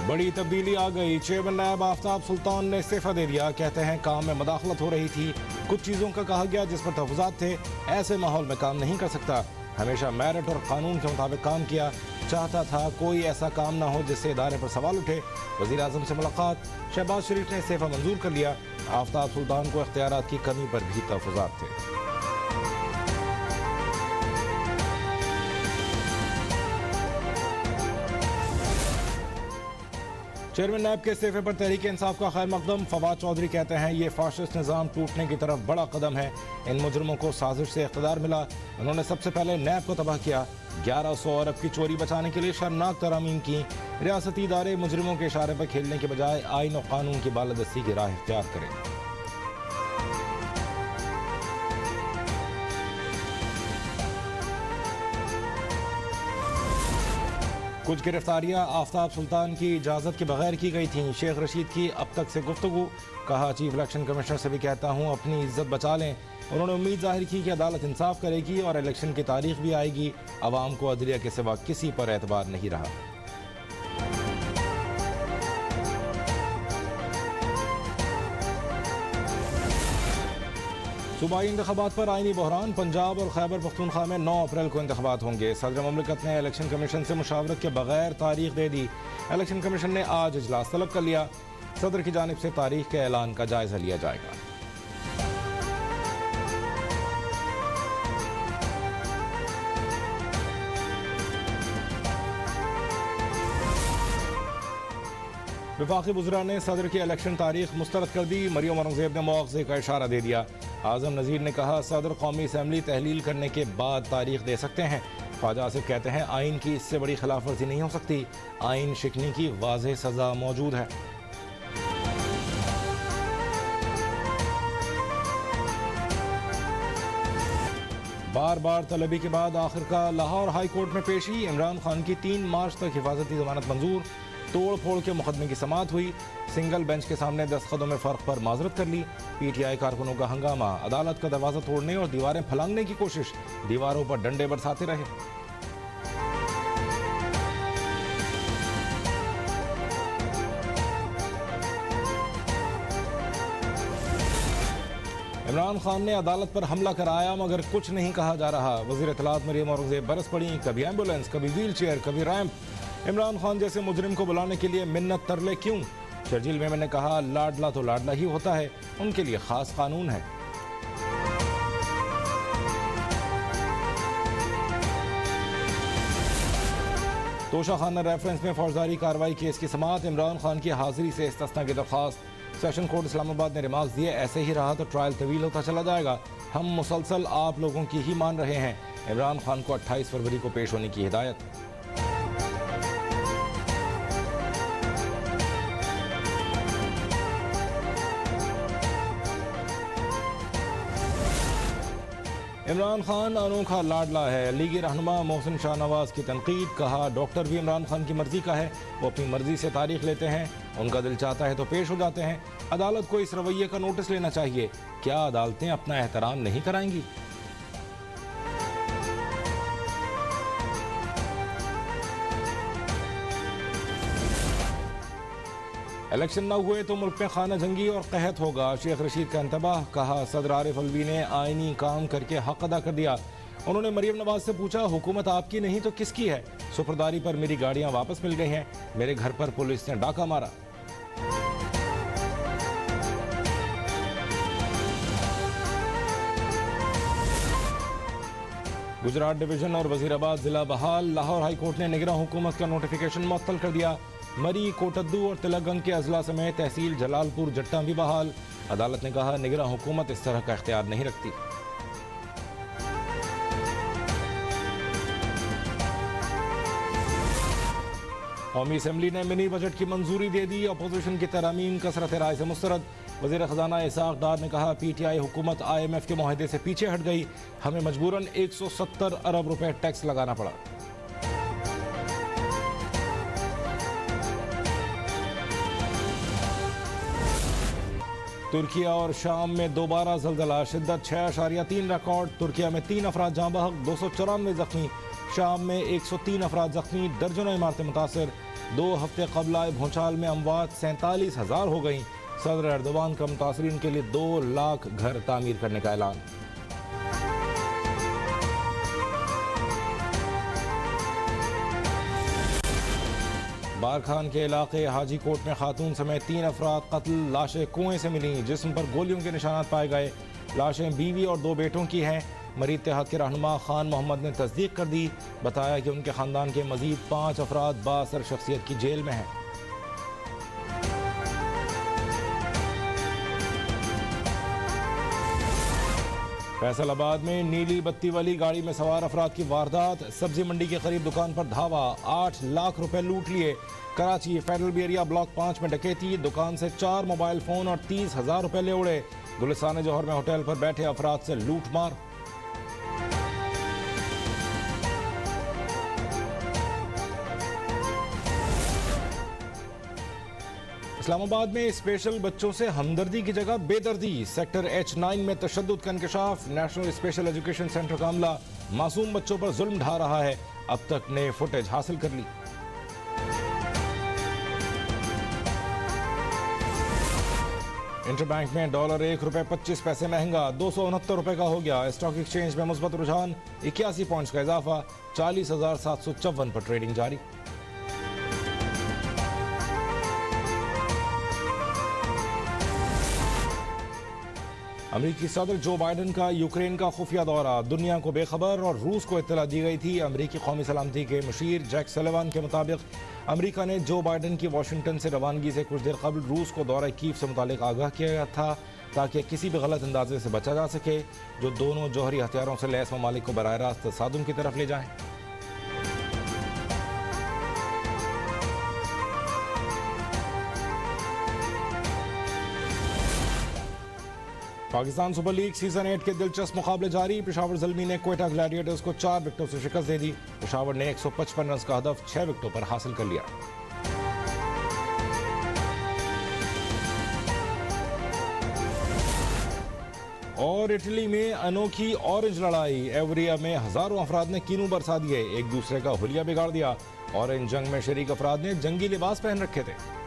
बड़ी तब्दीली आ गई। चेयरमैन नायब आफ्ताब सुल्तान ने इस्तीफा दे दिया। कहते हैं काम में मदाखलत हो रही थी, कुछ चीज़ों का कहा गया जिस पर तहफ़्फ़ुज़ात थे। ऐसे माहौल में काम नहीं कर सकता। हमेशा मेरिट और कानून के मुताबिक काम किया। चाहता था कोई ऐसा काम ना हो जिससे इदारे पर सवाल उठे। वज़ीर आज़म से मुलाकात। शहबाज शरीफ ने इस्तीफा मंजूर कर लिया। आफ्ताब सुल्तान को इख्तियारात की कमी पर भी तहफ़्फ़ुज़ात थे। चेयरमैन नायब के इस्तीफे पर तहरीक इंसाफ का खैर मकदम। फवाद चौधरी कहते हैं ये फाशिस्ट निज़ाम टूटने की तरफ बड़ा कदम है। इन मुजरिमों को साजिश से इख्तिदार मिला। उन्होंने सबसे पहले नैब को तबाह किया। 1100 अरब की चोरी बचाने के लिए शर्मनाक तरामीम की। रियासती इदारे मुजरिमों के इशारे पर खेलने के बजाय आइन और कानून की बालादस्ती की राह इख्तियार करें। कुछ गिरफ्तारियां आफ्ताब सुल्तान की इजाज़त के बगैर की गई थीं। शेख रशीद की अब तक से गुफ्तगू। कहा चीफ इलेक्शन कमिश्नर से भी कहता हूं अपनी इज्जत बचा लें। उन्होंने उम्मीद जाहिर की कि अदालत इंसाफ करेगी और इलेक्शन की तारीख भी आएगी। अवाम को अदलिया के सिवा किसी पर एतबार नहीं रहा। सूबाई इंतखाबात पर आईनी बहरान। पंजाब और खैबर पख्तूनख्वा में 9 अप्रैल को इंतखाबात होंगे। सदर ममलिकत ने इलेक्शन कमीशन से मुशावरत के बगैर तारीख दे दी। इलेक्शन कमीशन ने आज इजलास तलब कर लिया। सदर की जानिब से तारीख के ऐलान का जायजा लिया जाएगा। वफाकी वज़रा ने सदर की इलेक्शन तारीख मुस्तरद कर दी। मरियम औरंगज़ेब ने मुआवजे का इशारा दे दिया। आज़म नज़ीर ने कहा सदर कौमी असम्बली तहलील करने के बाद तारीख दे सकते हैं। ख्वाजा आसिफ कहते हैं आइन की इससे बड़ी खिलाफ वर्जी नहीं हो सकती। आइन शिकने की वाज़ेह सज़ा मौजूद है। बार बार तलबी के बाद आखिरकार लाहौर हाई कोर्ट में पेशी। इमरान खान की 3 मार्च तक हिफाजती जमानत मंजूर। तोड़ फोड़ के मुकदमे की समाअत हुई। सिंगल बेंच के सामने दस्तखतों में फ़र्क पर माजरत कर ली। पीटीआई कारकुनों का हंगामा। अदालत का दरवाज़ा तोड़ने और दीवारें फलांगने की कोशिश। दीवारों पर डंडे बरसाते रहे। इमरान खान ने अदालत पर हमला कराया मगर कुछ नहीं कहा जा रहा। वज़ीर इत्तलात मरियम औरंगज़ेब बरस पड़ी। कभी एम्बुलेंस, कभी व्हील चेयर, कभी रैंप। इमरान खान जैसे मुजरिम को बुलाने के लिए मिन्नत तरले क्यों? शर्जील मेमन ने कहा लाडला तो लाडला ही होता है, उनके लिए खास कानून है। तोशा खाना रेफरेंस में फौजदारी कार्रवाई केस की समाअत। इमरान खान की हाजिरी से इस्तिस्ना की दरख्वास्त। सेशन कोर्ट इस्लामाबाद ने रिमार्क्स दिए ऐसे ही रहा तो ट्रायल तवील होता चला जाएगा। हम मुसलसल आप लोगों की ही मान रहे हैं। इमरान खान को 28 फरवरी को पेश होने की हिदायत। इमरान खान अनोखा लाडला है। लीगी रहनुमा मोहसिन शाहनवाज की तनकीद। कहा डॉक्टर भी इमरान खान की मर्जी का है, वो अपनी मर्जी से तारीख लेते हैं। उनका दिल चाहता है तो पेश हो जाते हैं। अदालत को इस रवैये का नोटिस लेना चाहिए। क्या अदालतें अपना एहतराम नहीं कराएंगी? इलेक्शन न हुए तो मुल्क में खाना जंगी और कहत होगा। शेख रशीद का इंतबाह। कहा सदर आरिफ अलवी ने आईनी काम करके हक अदा कर दिया। उन्होंने मरियम नवाज से पूछा हुकूमत आपकी नहीं तो किसकी है? सुपरदारी पर मेरी गाड़ियां वापस मिल गई हैं। मेरे घर पर पुलिस ने डाका मारा। गुजरात डिवीजन और वजीराबाद जिला बहाल। लाहौर हाई कोर्ट ने निगरान हुकूमत का नोटिफिकेशन मुअत्तल कर दिया। मरी, कोटद्दू और तिलकगंज के अजला समेत तहसील जलालपुर जट्टा भी बहाल। अदालत ने कहा निगरान हुकूमत इस तरह का इख्तियार नहीं रखती। कौमी असम्बली ने मिनी बजट की मंजूरी दे दी। अपोजिशन की तरामीम कसरत राय से मुस्तरद। वज़ीर ख़जाना इसाक डार ने कहा पीटीआई हुकूमत IMF के मुआहदे से पीछे हट गई। हमें मजबूरन 170 अरब रुपए टैक्स लगाना पड़ा। तुर्किया और शाम में दोबारा ज़लज़ला। शिद्दत 6.3 रिकॉर्ड। तुर्किया में 3 अफराद जाँ बहक, 294 जख्मी। शाम में 103 अफराद जख्मी, दर्जनों इमारतें मुतासर। 2 हफ्ते कबल आए भूचाल में अमवात 47,000 हो गई। सदर एर्दोगान का मुतासरीन के लिए 2 लाख घर तामीर करने का ऐलान। बारखान के इलाके हाजी कोट में खातून समेत 3 अफराद कत्ल, लाशें कुएं से मिली, जिस्म पर गोलियों के निशानात पाए गए। लाशें बीवी और 2 बेटों की हैं। मरीद इत्तेहाद के रहनुमा खान मोहम्मद ने तस्दीक कर दी, बताया कि उनके खानदान के मजीद 5 अफराद बाअसर शख्सियत की जेल में हैं। फैसलाबाद में नीली बत्ती वाली गाड़ी में सवार अफराद की वारदात, सब्जी मंडी के करीब दुकान पर धावा, 8 लाख रुपए लूट लिए। कराची फेडरल एरिया ब्लॉक 5 में डकैती, दुकान से 4 मोबाइल फोन और 30,000 रुपए ले उड़े। गुलिस्तान जौहर में होटल पर बैठे अफराद से लूट मार। इस्लामाबाद में स्पेशल बच्चों से हमदर्दी की जगह बेदर्दी, सेक्टर H9 में तशद्दुद का इंकशाफ। नेशनल स्पेशल एजुकेशन सेंटर का अमला मासूम बच्चों पर जुल्म ढा रहा है, अब तक ने फुटेज हासिल कर ली। इंटरबैंक में डॉलर $1.25 महंगा, 269 रुपए का हो गया। स्टॉक एक्सचेंज में मुस्बत रुझान, 81 पॉइंट्स का इजाफा, 40,754 पर ट्रेडिंग जारी। अमेरिकी सदर जो बाइडन का यूक्रेन का खुफिया दौरा, दुनिया को बेखबर और रूस को इत्तला दी गई थी। अमेरिकी कौमी सलामती के मुशीर जैक सलिवान के मुताबिक अमेरिका ने जो बाइडन की वाशिंगटन से रवानगी से कुछ देर कबल रूस को दौरा कीव से मुतालिक आगाह किया गया था, ताकि किसी भी गलत अंदाजे से बचा जा सके जो दोनों जौहरी हथियारों से लैस ममालिक को बराह रास्त तसादुम की तरफ ले जाएं। पाकिस्तान सुपर लीग सीजन 8 के दिलचस्प मुकाबले जारी। पेशावर ज़ल्मी ने क्वेटा ग्लैडिएटर्स को 4 विकेटों से शिकस्त दे दी। पेशावर ने 155 रन का हदफ 6 विकेटों पर हासिल कर लिया। और इटली में अनोखी ऑरेंज लड़ाई, एवरिया में हजारों अफराद ने कीनू बरसा दिए, एक दूसरे का हुलिया बिगाड़ दिया। ऑरेंज जंग में शरीक अफराद ने जंगी लिबास पहन रखे थे।